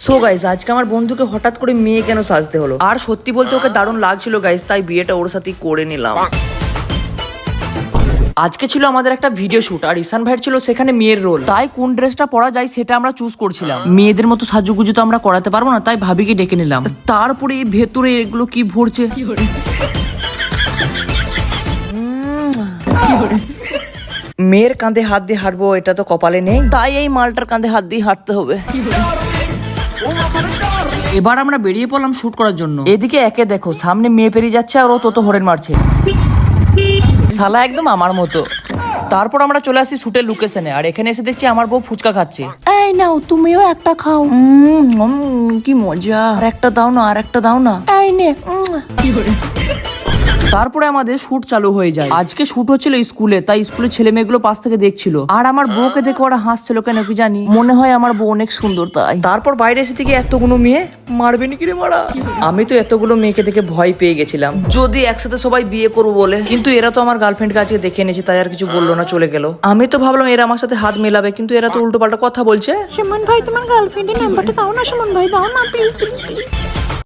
So guys, আজকে আমার বন্ধুকে হঠাৎ করে মেয়ে কেন সাজতে হলো, আর সত্যি বলতে ওকে দারুণ লাগছিল গাইস, তাই বিয়েটা ওর সাথেই করে নিলাম। আজকে ছিল আমাদের একটা ভিডিও শুট, আর ঈশান ভাইয়ের ছিল সেখানে মেয়ের রোল, তাই কোন ড্রেসটা পরা যায় সেটা আমরা চুজ করছিলাম। মেয়েদের মতো সাজুগুজু তো আমরা করাতে পারবো না, তাই ভাবিকে ডেকে নিলাম। তারপরে ভেতরে এগুলো কি ভরছে, মেয়ের কাঁধে হাত দিয়ে হাঁটবো এটা তো কপালে নেই, তাই এই মালটার কাঁধে হাত দিয়ে হাঁটতে হবে। এবার আমরা বেরিয়ে পড়লাম শুট করার জন্য। এদিকে একে দেখো, সামনে মেয়ে পেরিয়ে যাচ্ছে আর ও তো হরেন মারছে, শালা একদম আমার মতো। তারপর আমরা চলে আসি শুটের লোকেশনে, আর এখানে এসে দেখছি আমার বউ ফুচকা খাচ্ছে। এই নাও তুমিও একটা খাও, কি মজা, আর একটা দাও না, আর একটা দাও না, এই নে। তারপরে আমাদের শুট চালু হয়ে যায়। আজকে শুট হচ্ছিল স্কুলে, তাই স্কুলের ছেলে মেয়েগুলো পাশ থেকে দেখছিল, আর আমার বউকে দেখে ওরা হাসছিল কেন কি জানি, মনে হয় আমার বউ অনেক সুন্দর তাই। তারপর বাইরে এসে থেকে এতগুলো মেয়ে মারবে নাকি রে মারা, আমি তো এতগুলো মেয়েকে দেখে ভয় পেয়ে গেছিলাম যদি একসাথে সবাই বিয়ে করবো বলে, কিন্তু এরা তো আমার গার্লফ্রেন্ডকে আজকে দেখে এনেছে, তাই আর কিছু বললো না, চলে গেল। আমি তো ভাবলাম এরা আমার সাথে হাত মেলাবে, কিন্তু এরা তো উল্টো পাল্টা কথা বলছে। সুমন ভাই, তোমার গার্লফ্রেন্ডের নাম্বারটা দাও না। সুমন ভাই, দাও না প্লিজ প্লিজ প্লিজ।